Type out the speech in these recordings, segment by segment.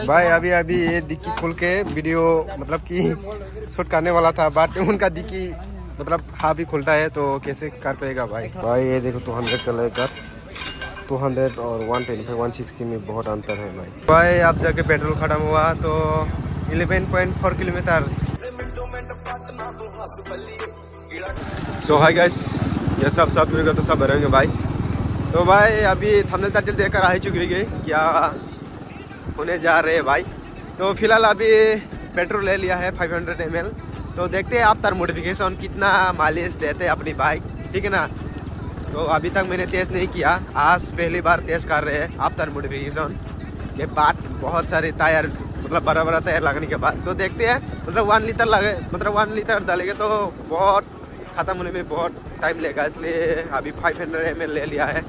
भाई अभी अभी ये डिक्की खोल के वीडियो मतलब कि शूट करने वाला था, बट उनका डिक्की मतलब हाँ भी खुलता है तो कैसे कर पाएगा भाई। भाई ये देखो 200 का लेकर 200 और 125 160 में बहुत अंतर है भाई। भाई अब जाके पेट्रोल खत्म हुआ तो 11.4 किलोमीटर। सो हाय गाइस, ये सब मेरे तो सब रहेंगे भाई। तो भाई अभी थंबनेल टाइटल देखकर आ ही चुकी है क्या होने जा रहे हैं भाई। तो फिलहाल अभी पेट्रोल ले लिया है 500 ml। तो देखते हैं आफ्टर मॉडिफिकेशन कितना माइलेज देते हैं अपनी बाइक, ठीक है ना। तो अभी तक मैंने टेस्ट नहीं किया, आज पहली बार टेस्ट कर रहे हैं आफ्टर मॉडिफिकेशन के बाद। बहुत सारे टायर मतलब बड़ा टायर लगने के बाद तो देखते हैं, मतलब 1 लीटर लगे, मतलब 1 लीटर डालेंगे तो बहुत ख़त्म होने में बहुत टाइम लेगा, इसलिए अभी 500 ml ले लिया है।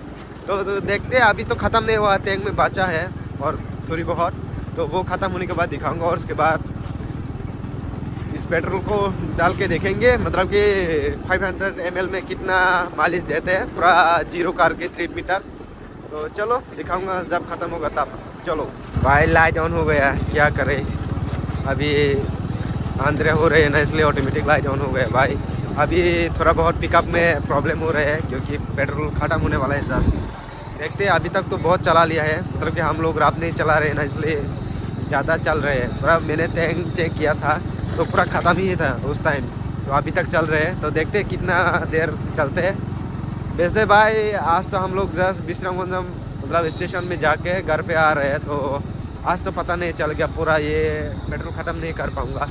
तो देखते हैं, अभी तो ख़त्म नहीं हुआ, टैंक में बचा है और थोड़ी बहुत, तो वो ख़त्म होने के बाद दिखाऊंगा। और उसके बाद इस पेट्रोल को डाल के देखेंगे मतलब कि 500 ml में कितना माइलेज देते हैं पूरा जीरो कार के 3 मीटर। तो चलो दिखाऊंगा जब ख़त्म होगा तब। चलो भाई लाइट ऑन हो गया, क्या करें, अभी अंधेरे हो रहे हैं ना, इसलिए ऑटोमेटिक लाइट ऑन हो गया भाई। अभी थोड़ा बहुत पिकअप में प्रॉब्लम हो रहा है क्योंकि पेट्रोल ख़त्म होने वाला है जस्ट। देखते हैं, अभी तक तो बहुत चला लिया है, मतलब कि हम लोग रात नहीं चला रहे हैं ना, इसलिए ज़्यादा चल रहे हैं। पूरा मैंने टैंक चेक किया था तो पूरा ख़त्म ही था उस टाइम, तो अभी तक चल रहे हैं। तो देखते हैं कितना देर चलते हैं। वैसे भाई आज तो हम लोग जस्ट विश्रामगंज मतलब स्टेशन में जाके घर पे आ रहे हैं, तो आज तो पता नहीं चल गया पूरा, ये पेट्रोल ख़त्म नहीं कर पाऊँगा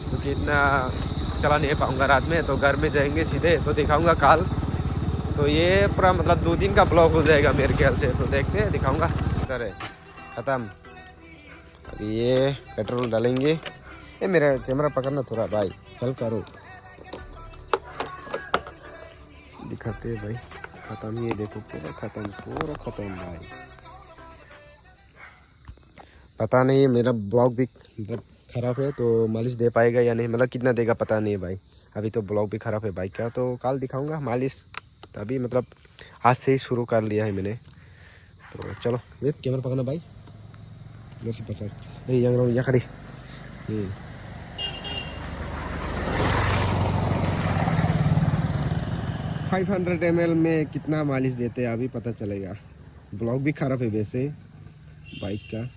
क्योंकि इतना चला नहीं पाऊँगा रात में। तो घर में जाएंगे सीधे, तो दिखाऊँगा कल। तो ये पूरा मतलब 2 दिन का ब्लॉग हो जाएगा मेरे ख्याल से, तो देखते हैं दिखाऊँगा। सर ख़त्म, अभी ये पेट्रोल डालेंगे। ये मेरा कैमरा पकड़ना थोड़ा भाई, हेल्प करो, दिखाते हैं भाई। ख़त्म, ये देखो पूरा ख़त्म भाई। पता नहीं मेरा ब्लॉग भी मतलब ख़राब है, तो मालिश दे पाएगा या नहीं, मतलब कितना देगा पता नहीं है भाई। अभी तो ब्लॉग भी ख़राब है बाइक का, तो कल दिखाऊंगा मालिश। तभी मतलब आज से ही शुरू कर लिया है मैंने। तो चलो ये कैमरा पकड़ना भाई, इधर से पकड़, ये खड़ी। 500 ml में कितना माइलेज देते हैं अभी पता चलेगा। ब्लॉक भी ख़राब है वैसे बाइक का।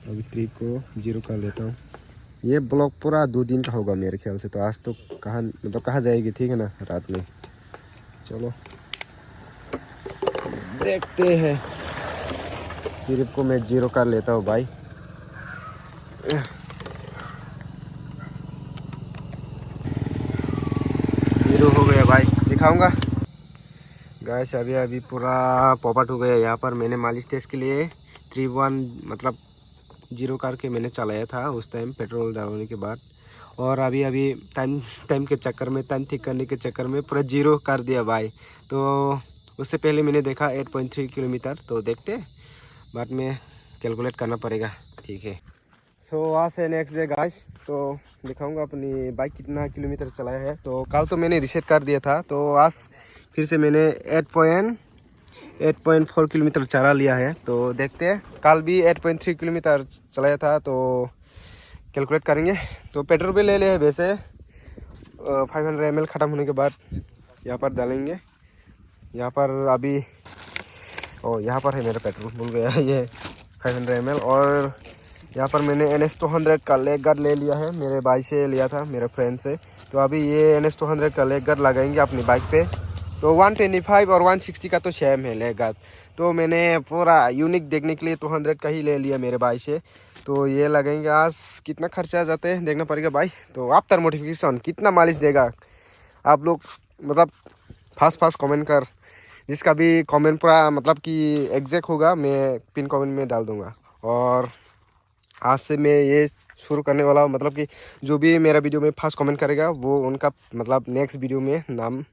अभी ट्रिप को 0 कर लेता हूँ। ये ब्लॉक पूरा 2 दिन का होगा मेरे ख्याल से, तो आज तो कहाँ मतलब कहाँ जाएगी, ठीक है ना, रात में। चलो देखते हैं, ट्रिप को मैं 0 कर लेता हूँ भाई। हो गया भाई, दिखाऊंगा गाइस। अभी पूरा पॉपअप हो गया यहाँ पर। मैंने मालिश टेस्ट के लिए 3-1 मतलब 0 करके मैंने चलाया था उस टाइम पेट्रोल डालने के बाद। और अभी टाइम के चक्कर में, टाइम ठीक करने के चक्कर में पूरा 0 कर दिया भाई। तो उससे पहले मैंने देखा 8.3 किलोमीटर, तो देखते बाद में कैलकुलेट करना पड़ेगा, ठीक है। सो आज से नेक्स्ट डे गाइस, तो दिखाऊंगा अपनी बाइक कितना किलोमीटर चलाया है। तो कल तो मैंने रिसेट कर दिया था, तो आज फिर से मैंने 8.4 किलोमीटर चला लिया है। तो देखते हैं, कल भी 8.3 किलोमीटर चलाया था, तो कैलकुलेट करेंगे। तो पेट्रोल भी ले लिया है वैसे 500 ml ख़त्म होने के बाद यहाँ पर डालेंगे। यहाँ पर अभी यहाँ पर है मेरा पेट्रोल, भूल गया ये 500 ml। और यहाँ पर मैंने NS 200 का लेग गार्ड ले लिया है, मेरे भाई से लिया था, मेरे फ्रेंड से। तो अभी ये NS 200 का लेग गार्ड लगाएंगे अपनी बाइक पे। तो 125 और 160 का तो सेम है लेग गार्ड, तो मैंने पूरा यूनिक देखने के लिए 200 का ही ले लिया मेरे भाई से। तो ये लगेंगे, आज कितना खर्चा आ जाते हैं देखना पड़ेगा भाई। तो आफ्टर मॉडिफिकेशन कितना माइलेज देगा आप लोग मतलब फास्ट कमेंट कर, जिसका भी कमेंट पूरा मतलब कि एग्जैक्ट होगा मैं पिन कमेंट में डाल दूँगा। और आज से मैं ये शुरू करने वाला हूँ, मतलब कि जो भी मेरा वीडियो में फर्स्ट कमेंट करेगा वो उनका मतलब नेक्स्ट वीडियो में नाम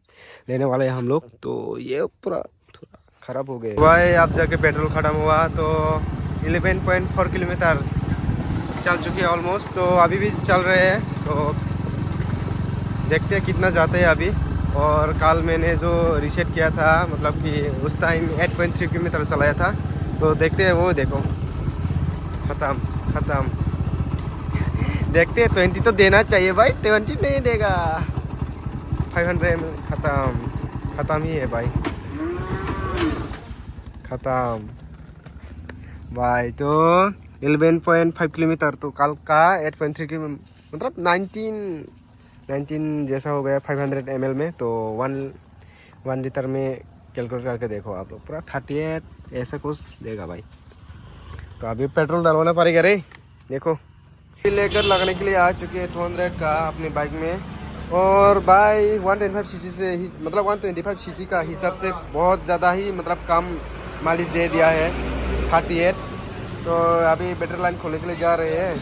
लेने वाले हैं हम लोग। तो ये पूरा थोड़ा ख़राब हो गया भाई। अब जाके पेट्रोल ख़त्म हुआ, तो 11.4 किलोमीटर चल चुके हैं ऑलमोस्ट। तो अभी भी चल रहे हैं, तो देखते हैं कितना जाते हैं अभी। और कल मैंने जो रिसेट किया था मतलब कि उस टाइम 8.3 किलोमीटर चलाया था, तो देखते हैं, वो देखो खत्म खत्म। देखते हैं 20 तो देना चाहिए भाई, 20 नहीं देगा। 500 ml खत्म ही है भाई, खत्म भाई। तो 11.5 किलोमीटर, तो कल का 8.3 किलोमीटर, मतलब 19 जैसा हो गया 500 ml में। तो 1 लीटर में कैलकुलेट करके देखो आप लोग, पूरा 38 ऐसा कुछ देगा भाई। तो अभी पेट्रोल डलवाना पड़ेगा रे। देखो लेकर लगाने के लिए आ चुके हैं 200 का अपने बाइक में। और भाई 125 सीसी से ही, मतलब 125 सीसी का हिसाब से बहुत ज़्यादा ही मतलब कम माइलेज दे दिया है, 38। तो अभी बैटरी लाइन खोलने के लिए जा रहे हैं,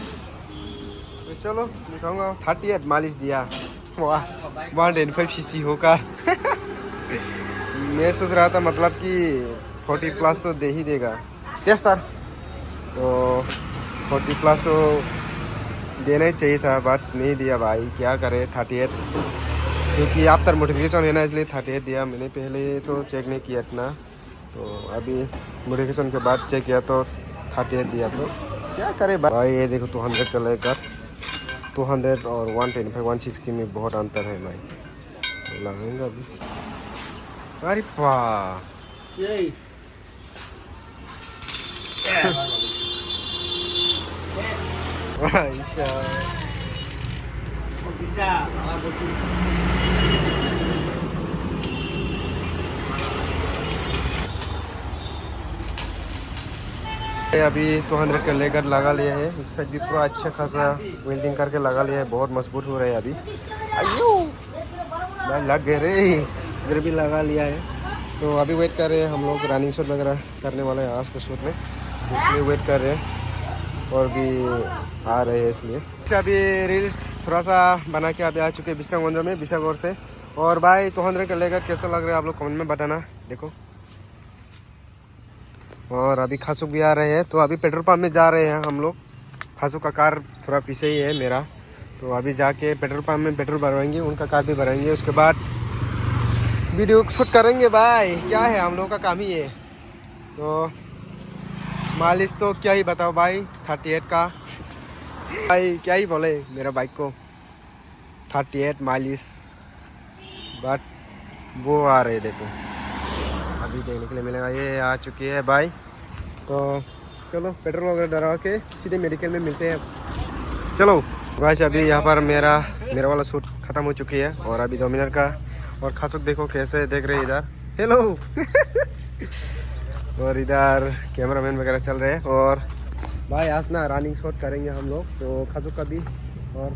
तो चलो दिखाऊंगा। 38 माइलेज दिया, वाह 125 सीसी होकर। मैं सोच रहा था मतलब कि 40 प्लस तो दे ही देगा टेस्टर, तो 40 प्लस तो देना ही चाहिए था, बट नहीं दिया भाई, क्या करे। 38 क्योंकि आफ्टर मोडिफिकेशन है ना, इसलिए 38 दिया मैंने। पहले तो चेक नहीं किया इतना, तो अभी मोडिफिकेशन के बाद चेक किया तो 38 दिया। तो क्या करे भाई। ये देखो 200 का लेकर 200 और 125 160 में बहुत अंतर है भाई। लगेगा अभी, अरे वाह अभी 200 का लेकर लगा लिया है। इस साइड भी पूरा अच्छा खासा वेल्डिंग करके लगा लिया है, बहुत मजबूत हो रहा है अभी। अयो भाई लग गए रे, इधर भी लगा लिया है। तो अभी वेट कर रहे हैं हम लोग, रनिंग शॉट वगैरह करने वाले हैं आज के शूट में, इसलिए वेट कर रहे हैं। और भी आ रहे हैं इसलिए। अभी रील्स थोड़ा सा बना के अभी आ चुके हैं विशागंज में, विशागौर से। और भाई 200 का लेकर कैसा लग रहा है आप लोग कमेंट में बताना। देखो, और अभी खासुक भी आ रहे हैं, तो अभी पेट्रोल पंप में जा रहे हैं हम लोग। खासुक का कार थोड़ा पीछे ही है मेरा, तो अभी जाके पेट्रोल पंप में पेट्रोल भरवाएंगे, उनका कार भी भराएंगे, उसके बाद वीडियो शूट करेंगे भाई। क्या है, हम लोग का काम ही है। तो माइलेज तो क्या ही बताओ भाई, 38 का भाई, क्या ही बोले मेरा बाइक को, 38 माइलेज। बट वो आ रहे देखो, अभी देखने के लिए मिलेगा। ये आ चुकी है भाई, तो चलो पेट्रोल वगैरह डरा के सीधे मेडिकल में मिलते हैं। चलो गाइस, अभी यहाँ पर मेरा वाला शूट ख़त्म हो चुकी है, और अभी 2 मिनट का। और खासुक देखो कैसे देख रहे हैं इधर, हेलो। और इधर कैमरामैन वगैरह चल रहे हैं। और भाई आज ना रनिंग शॉट करेंगे हम लोग, तो खासुक का भी और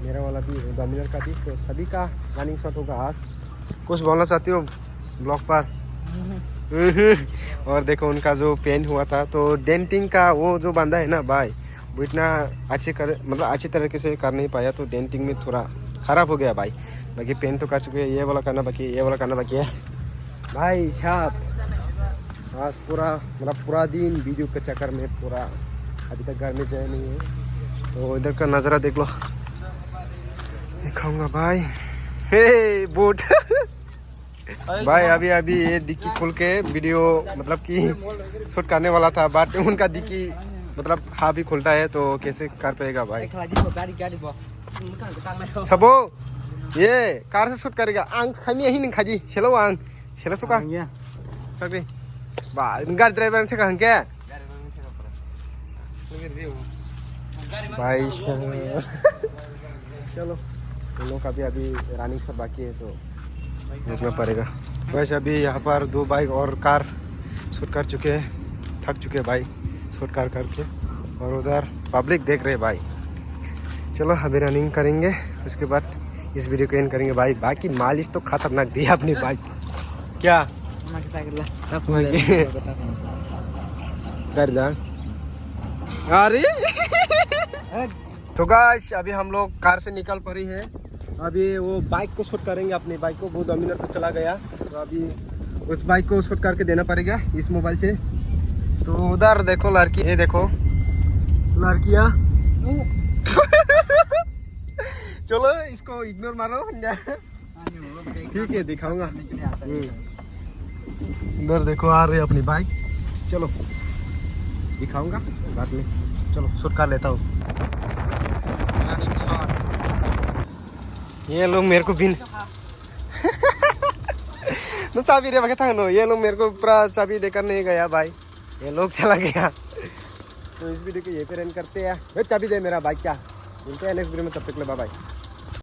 मेरा वाला भी, 2 मिनट का भी, तो सभी का रनिंग शॉट होगा आज। कुछ बोलना चाहती हो ब्लॉग पर? और देखो उनका जो पेंट हुआ था, तो डेंटिंग का वो जो बंदा है ना भाई, वो इतना अच्छी तरीके से कर नहीं पाया, तो डेंटिंग में थोड़ा ख़राब हो गया भाई। बाकी पेंट तो कर चुके हैं, ये वाला करना बाकी है, ये वाला करना बाकी है भाई साहब। आज पूरा दिन वीडियो के चक्कर में पूरा अभी तक घर में गए नहीं है। तो इधर का नज़ारा देख लो, दिखाऊंगा भाई। हे बूट भाई, अभी ये डिक्की खोल के वीडियो मतलब कि शूट करने वाला था, बट उनका डिक्की मतलब हाँ भी खुलता है, तो कैसे कर पाएगा भाई। सबो ये कार से शूट करेगा, आंग खमी यही नहीं खाजी चलो आंग चलो सुका सकरी बा गाड़ी ड्राइवर से कहां क्या भाई। चलो हम लोग का भी अभी रनिंग सब बाकी है, तो देखना पड़ेगा। वैसे अभी यहाँ पर 2 बाइक और कार शूट कर चुके हैं, थक चुके हैं भाई शूट करके। और उधर पब्लिक देख रहे हैं भाई। चलो अभी रनिंग करेंगे, उसके बाद इस वीडियो को एंड करेंगे भाई। बाकी मालिश तो खतरनाक दिया अपनी बाइक, क्या कर जा। अरे तो गाइस, अभी हम लोग कार से निकल पड़ी है। अभी वो बाइक को शूट करेंगे, अपनी बाइक को, वो 2 मिनट तक चला गया, तो अभी उस बाइक को शूट करके देना पड़ेगा इस मोबाइल से। तो उधर देखो लड़की, ये देखो लड़कियाँ। चलो इसको इग्नोर मारो, ठीक है दिखाऊंगा। इधर देखो आ रही है अपनी बाइक, चलो दिखाऊंगा बाद में। चलो शूट कर लेता हूँ। ये लोग मेरे को बिन तो चाबी रे बके था नो, ये लोग मेरे को पूरा चाबी देकर नहीं गया भाई, ये लोग चला गया। तो इस वीडियो को ये पे एंड करते हैं। चाबी दे मेरा बाइक क्या, मिलते हैं नेक्स्ट वीडियो में, तब तक ले बाय बाय।